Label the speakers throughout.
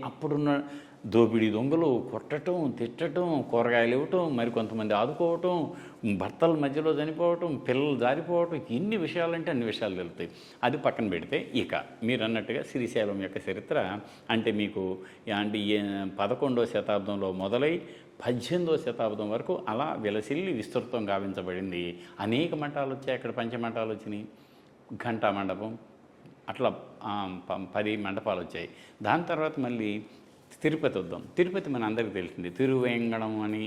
Speaker 1: అప్పుడున్న దోపిడీ దొంగలు కొట్టడం, తిట్టడం, కూరగాయలు ఇవ్వటం, మరి కొంతమంది ఆదుకోవటం, భర్తల మధ్యలో చనిపోవటం, పిల్లలు జారిపోవటం, ఇన్ని విషయాలంటే అన్ని విషయాలు వెళ్తాయి. అది పక్కన పెడితే ఇక మీరు అన్నట్టుగా శ్రీశైలం యొక్క చరిత్ర అంటే మీకు అంటే 11వ శతాబ్దంలో మొదలై 18వ శతాబ్దం వరకు అలా విలసిల్లి విస్తృతం గావించబడింది. అనేక మఠాలు వచ్చాయి. అక్కడ పంచమఠాలు వచ్చినాయి, ఘంటా మండపం, అట్లా 10 మండపాలు వచ్చాయి. దాని తర్వాత మళ్ళీ తిరుపతి వద్దాం. తిరుపతి మన అందరికీ తెలిసింది. తిరువేంగడం అని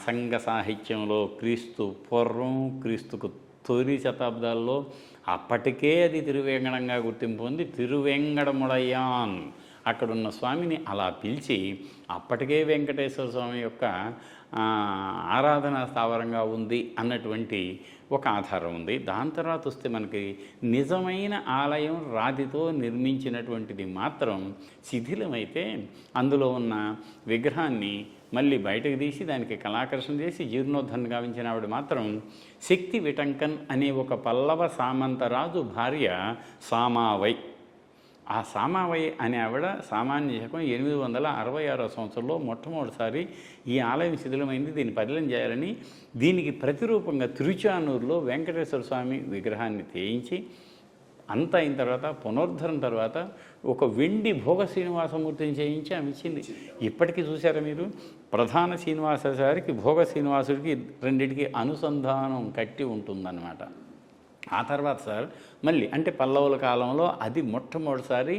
Speaker 1: సంఘ సాహిత్యంలో క్రీస్తు పూర్వం, క్రీస్తుకు తొలి శతాబ్దాల్లో అప్పటికే అది తిరువేంగడంగా గుర్తింపు పొంది తిరువేంగడముడయ్యాన్ అక్కడున్న స్వామిని అలా పిలిచి అప్పటికే వెంకటేశ్వర స్వామి యొక్క ఆరాధనా స్థావరంగా ఉంది అన్నటువంటి ఒక ఆధారం ఉంది. దాని తర్వాత వస్తే మనకి నిజమైన ఆలయం రాతితో నిర్మించినటువంటిది మాత్రం శిథిలమైతే అందులో ఉన్న విగ్రహాన్ని మళ్ళీ బయటకు తీసి దానికి కళాకర్షణ చేసి జీర్ణోద్ధరణ గావించిన ఆవిడ మాత్రం శక్తి విటంకన్ అనే ఒక పల్లవ సామంతరాజు భార్య సామావై. ఆ సామావై అనే ఆవిడ సామాన్య శకం 866వ సంవత్సరంలో మొట్టమొదటిసారి ఈ ఆలయం శిథిలమైంది, దీన్ని పదిలం చేయాలని దీనికి ప్రతిరూపంగా తిరుచానూరులో వెంకటేశ్వర స్వామి విగ్రహాన్ని తేయించి అంతా అయిన తర్వాత పునరుద్ధరణ తర్వాత ఒక వెండి భోగ శ్రీనివాసమూర్తిని చేయించి ఆమె ఇచ్చింది. ఇప్పటికీ చూసారా మీరు, ప్రధాన శ్రీనివాసాచారికి భోగ శ్రీనివాసుడికి రెండింటికి అనుసంధానం కట్టి ఉంటుందన్నమాట. ఆ తర్వాత సార్ మళ్ళీ అంటే పల్లవుల కాలంలో అది మొట్టమొదటిసారి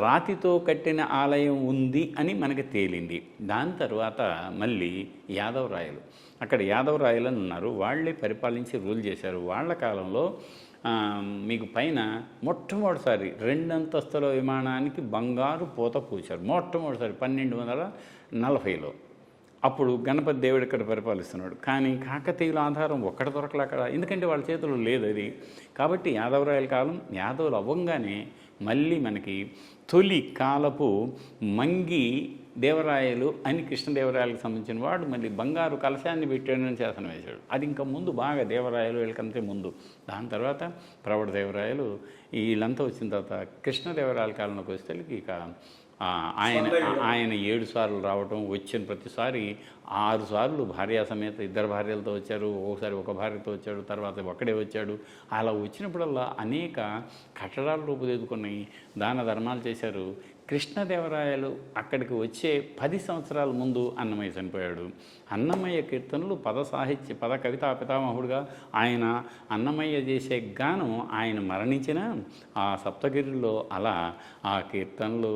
Speaker 1: రాతితో కట్టిన ఆలయం ఉంది అని మనకి తేలింది. దాని తర్వాత మళ్ళీ యాదవరాయలు, అక్కడ యాదవరాయలు అని ఉన్నారు, వాళ్ళే పరిపాలించి రూల్ చేశారు. వాళ్ళ కాలంలో మీకు పైన మొట్టమొదటిసారి 2 అంతస్తుల విమానానికి బంగారు పూత పూశారు మొట్టమొదటిసారి 1240లో. అప్పుడు గణపతి దేవుడు ఇక్కడ పరిపాలిస్తున్నాడు. కానీ కాకతీయుల ఆధారం ఒక్కటి దొరకలే అక్కడ, ఎందుకంటే వాళ్ళ చేతుల్లో లేదు అది. కాబట్టి యాదవరాయల కాలం యాదవులు అవ్వంగానే మళ్ళీ మనకి తొలి కాలపు మంగి దేవరాయలు అని కృష్ణదేవరాయలకు సంబంధించిన వాడు మళ్ళీ బంగారు కలశాన్ని పెట్టాడని శాసనం వేశాడు. అది ఇంకా ముందు బాగా దేవరాయలు వీళ్ళకంటే ముందు. దాని తర్వాత ప్రౌఢ దేవరాయలు వీళ్ళంతా వచ్చిన తర్వాత కృష్ణదేవరాయల కాలంలోకి వస్తే ఇక ఆయన 7 సార్లు రావటం, వచ్చిన ప్రతిసారి 6 సార్లు భార్యా సమేత 2 భార్యలతో వచ్చారు, ఒకసారి ఒక భార్యతో వచ్చాడు, తర్వాత ఒక్కడే వచ్చాడు. అలా వచ్చినప్పుడల్లా అనేక కట్టడాలు రూపుదిద్దుకొని దాన ధర్మాలు చేశారు. కృష్ణదేవరాయలు అక్కడికి వచ్చే 10 సంవత్సరాల ముందు అన్నమయ్య చనిపోయాడు. అన్నమయ్య కీర్తనలు పద కవితా పితామహుడుగా ఆయన అన్నమయ్య చేసే గానం ఆయన మరణించిన ఆ సప్తగిరిలో అలా ఆ కీర్తనలు,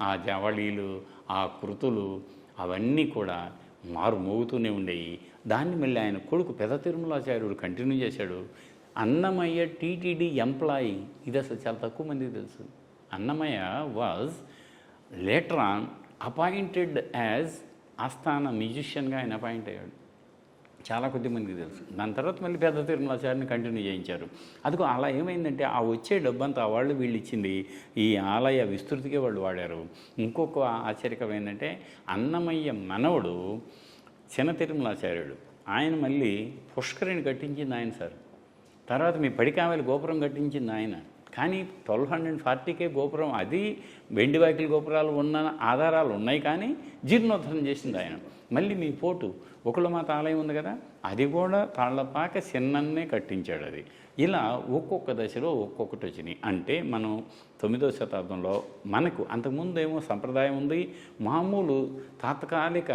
Speaker 1: ఆ జవళీలు, ఆ కృతులు అవన్నీ కూడా మారుమోగుతూనే ఉండేవి. దాన్ని మళ్ళీ ఆయన కొడుకు పెద తిరుమలాచార్యుడు కంటిన్యూ చేశాడు. అన్నమయ్య టీటీడీ ఎంప్లాయీ, ఇది అసలు చాలా తక్కువ మందికి తెలుసు. Annamayya was later on appointed as ఆస్థాన మ్యూజిషియన్గా ఆయన అపాయింట్ అయ్యాడు. చాలా కొద్దిమందికి తెలుసు. దాని తర్వాత మళ్ళీ పెద్ద తిరుమలాచార్యని కంటిన్యూ చేయించారు. అదిగో అలా ఏమైందంటే ఆ వచ్చే డబ్బంతా వాళ్ళు వీళ్ళు ఇచ్చింది ఈ ఆలయ విస్తృతికే వాళ్ళు వాడారు. ఇంకొక ఆశ్చర్యకరం ఏంటంటే అన్నమయ్య మనవడు చిన్న తిరుమలాచార్యుడు, ఆయన మళ్ళీ పుష్కరిని కట్టించింది ఆయన సార్. తర్వాత మీ పడికామెల గోపురం కట్టించింది ఆయన. కానీ 1240కే గోపురం, అది వెండి వాకిలి గోపురాలు ఉన్న ఆధారాలు ఉన్నాయి, కానీ జీర్ణోద్ధరణ చేసింది ఆయన. మళ్ళీ మీ పోటు ఒకళ్ళమాత ఆలయం ఉంది కదా, అది కూడా తాళ్లపాక చిన్నన్నే కట్టించాడు అది. ఇలా ఒక్కొక్క దశలో ఒక్కొక్కటి వచ్చినాయి. అంటే మనం 9వ శతాబ్దంలో మనకు అంతకుముందు ఏమో సంప్రదాయం ఉంది, మామూలు తాత్కాలిక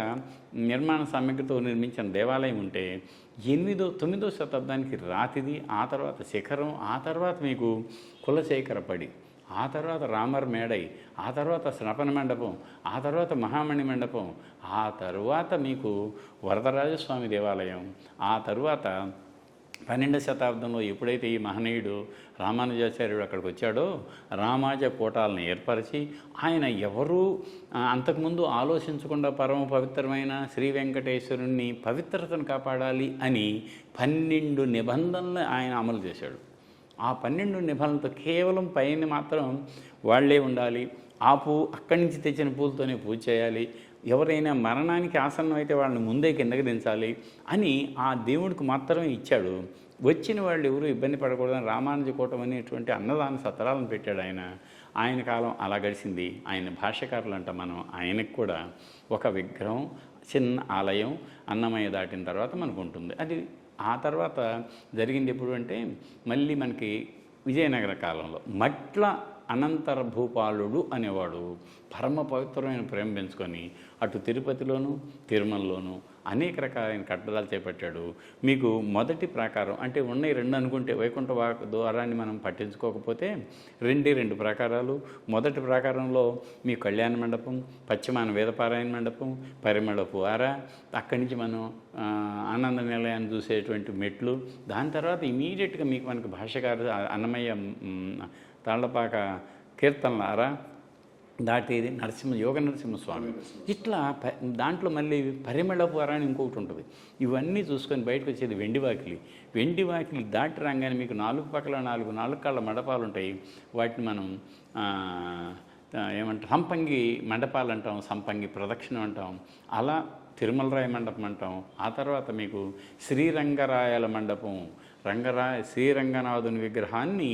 Speaker 1: నిర్మాణ సామగ్రితో నిర్మించిన దేవాలయం ఉంటే 9వ శతాబ్దానికి రాతిది, ఆ తర్వాత శిఖరం, ఆ తర్వాత మీకు కులశేఖరపడి, ఆ తర్వాత రామర్ మేడై, ఆ తర్వాత స్నపన మండపం, ఆ తర్వాత మహామణి మండపం, ఆ తరువాత మీకు వరదరాజస్వామి దేవాలయం, ఆ తరువాత 12వ శతాబ్దంలో ఎప్పుడైతే ఈ మహనీయుడు రామానుజాచార్యుడు అక్కడికి వచ్చాడో రామాజ కూటాలను ఏర్పరిచి ఆయన ఎవరూ అంతకుముందు ఆలోచించకుండా పరమ పవిత్రమైన శ్రీ వెంకటేశ్వరుణ్ణి పవిత్రతను కాపాడాలి అని 12 నిబంధనలు ఆయన అమలు చేశాడు. ఆ 12 నిబంధనలతో కేవలం పైన మాత్రం వాళ్లే ఉండాలి, అక్కడి నుంచి తెచ్చిన పూలతోనే పూజ చేయాలి, ఎవరైనా మరణానికి ఆసన్నం అయితే వాళ్ళని ముందే కిందకి దించాలి అని ఆ దేవుడికి మాత్రమే ఇచ్చాడు. వచ్చిన వాళ్ళు ఎవరు ఇబ్బంది పడకూడదని రామానుజ కూటం అనేటువంటి అన్నదాన సత్రాలను పెట్టాడు ఆయన. ఆయన కాలం అలా గడిచింది. ఆయన భాష్యకారులు అంట మనం ఆయనకు కూడా ఒక విగ్రహం, చిన్న ఆలయం అన్నమయ్య దాటిన తర్వాత మనకు ఉంటుంది. అది ఆ తర్వాత జరిగింది ఎప్పుడు అంటే మళ్ళీ మనకి విజయనగర కాలంలో మట్ల అనంతర భూపాలుడు అనేవాడు పరమ పవిత్రమైన ప్రేమ పెంచుకొని అటు తిరుపతిలోను తిరుమలలోను అనేక రకాలైన కట్టడాలు చేపట్టాడు. మీకు మొదటి ప్రాకారం అంటే ఉన్నాయి 2 అనుకుంటే వైకుంఠ ద్వారాన్ని మనం పట్టించుకోకపోతే 2 ప్రాకారాలు. మొదటి ప్రాకారంలో మీ కళ్యాణ మండపం, పశ్చిమాన వేదపారాయణ మండపం, పరిమళపు ఆర, అక్కడి నుంచి మనం ఆనంద నిలయాన్ని చూసేటువంటి మెట్లు. దాని తర్వాత ఇమీడియట్గా మీకు మనకు భాష్యకారు అన్నమయ్య తాళ్లపాక కీర్తనలారా దాటి యోగ నరసింహస్వామి, ఇట్లా దాంట్లో మళ్ళీ పరిమళపు అర అని ఇంకొకటి ఉంటుంది. ఇవన్నీ చూసుకొని బయటకు వచ్చేది వెండి వాకిలి దాటి రాగానే మీకు 4 పక్కల 4 కాళ్ళ మండపాలు ఉంటాయి. వాటిని మనం ఏమంటాం సంపంగి మండపాలు అంటాం, సంపంగి ప్రదక్షిణం అంటాం. అలా తిరుమలరాయ మండపం అంటాం. ఆ తర్వాత మీకు శ్రీరంగరాయల మండపం, శ్రీరంగనాథుని విగ్రహాన్ని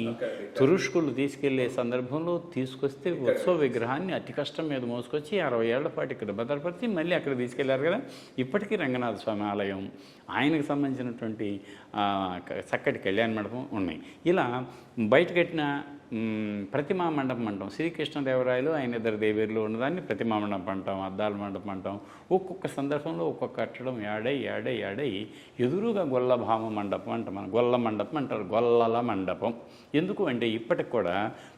Speaker 1: తురుష్కులు తీసుకెళ్లే సందర్భంలో తీసుకొస్తే ఉత్సవ విగ్రహాన్ని అతి కష్టం మీద మోసుకొచ్చి 60 ఏళ్ల పాటు ఇక్కడ భద్రపరిచి మళ్ళీ అక్కడ తీసుకెళ్లారు కదా. ఇప్పటికీ రంగనాథ స్వామి ఆలయం, ఆయనకు సంబంధించినటువంటి చక్కటి కళ్యాణ మండపం ఉన్నాయి. ఇలా బయట కట్టిన ప్రతిమా మండపం అంటాం. శ్రీకృష్ణదేవరాయలు ఆయన 2 దేవేరులు ఉన్నదాన్ని ప్రతిమా మండపం అంటాం, అద్దాల మండపం అంటాం. ఒక్కొక్క సందర్భంలో ఒక్కొక్క కట్టడం యాడై ఎదురుగా గొల్లభామ మండపం అంటాం. మనం గొల్ల మండపం అంటారు, గొల్లల మండపం. ఎందుకు అంటే ఇప్పటికి కూడా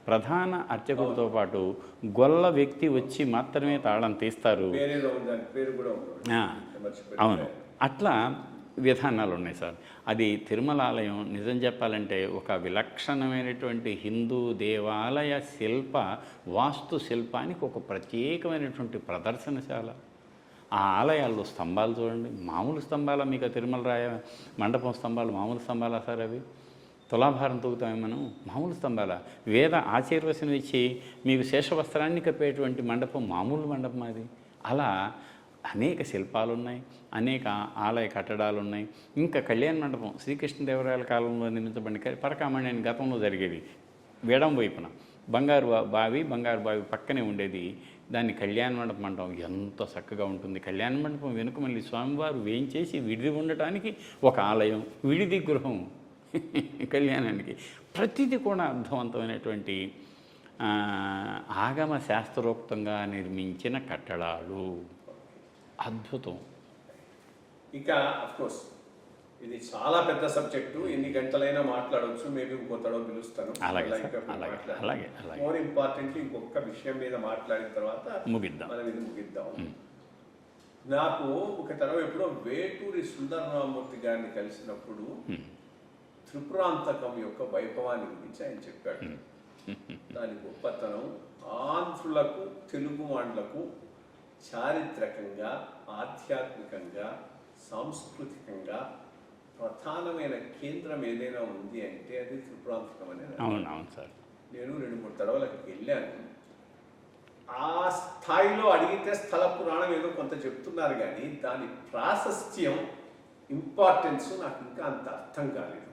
Speaker 1: ప్రధాన అర్చకుడితో పాటు గొల్ల వ్యక్తి వచ్చి మాత్రమే తాళం తీస్తారు. అవును, అట్లా విధానాలు ఉన్నాయి సార్. అది తిరుమల ఆలయం నిజం చెప్పాలంటే ఒక విలక్షణమైనటువంటి హిందూ దేవాలయ వాస్తు శిల్పానికి ఒక ప్రత్యేకమైనటువంటి ప్రదర్శనశాల. ఆ ఆలయాల్లో స్తంభాలు చూడండి, మామూలు స్తంభాల మీకు తిరుమల రాయ మండపం స్తంభాలు మామూలు స్తంభాలా సార్? అవి తులాభారం తూగుతామే మనం, మామూలు స్తంభాల. వేద ఆశీర్వచనం ఇచ్చి మీకు శేషవస్త్రాన్ని కప్పేటువంటి మండపం మామూలు మండపం అది. అలా అనేక శిల్పాలు ఉన్నాయి, అనేక ఆలయ కట్టడాలు ఉన్నాయి. ఇంకా కళ్యాణ మండపం శ్రీకృష్ణదేవరాయల కాలంలో నిర్మించబడిన పరకామణి అని గతంలో జరిగేది. వేడం వైపున బంగారు బావి పక్కనే ఉండేది. దాన్ని కళ్యాణ మండపం అంటాం. ఎంత చక్కగా ఉంటుంది. కళ్యాణ మండపం వెనుక మళ్ళీ స్వామివారు వేయించేసి విడిది ఉండటానికి ఒక ఆలయం, విడిది గృహం కళ్యాణానికి. ప్రతిదీ కూడా అర్థవంతమైనటువంటి ఆగమ శాస్త్రోక్తంగా నిర్మించిన కట్టడాలు. అద్భుతం.
Speaker 2: ఇక అఫ్కోర్స్ ఇది చాలా పెద్ద సబ్జెక్టు, ఎన్ని గంటలైనా మాట్లాడవచ్చు. మేబీ ఇంకో తడవ పిలుస్తాను. మోర్ ఇంపార్టెంట్లీ ఇంకొక విషయం మీద మాట్లాడిన తర్వాత మనం ఇది ముగిద్దాం. నాకు ఒక తడవ ఎప్పుడో వేటూరి సుందరరామూర్తి గారిని కలిసినప్పుడు త్రిపురాంతకం యొక్క వైభవాన్ని గురించి ఆయన చెప్పాడు. దాని గొప్పతనం ఆంధ్రులకు, తెలుగు వాళ్ళకు చారిత్రకంగా, ఆధ్యాత్మికంగా, సాంస్కృతికంగా ప్రధానమైన కేంద్రం ఏదైనా ఉంది అంటే అది త్రిపురాంతకం అనేది.
Speaker 1: అవునవును సార్.
Speaker 2: నేను 2-3 తడవలకు వెళ్ళాను. ఆ స్థాయిలో అడిగితే స్థల పురాణం ఏదో కొంత చెప్తున్నారు, కానీ దాని ప్రాశస్త్యం, ఇంపార్టెన్స్ నాకు ఇంకా అంత అర్థం కాలేదు.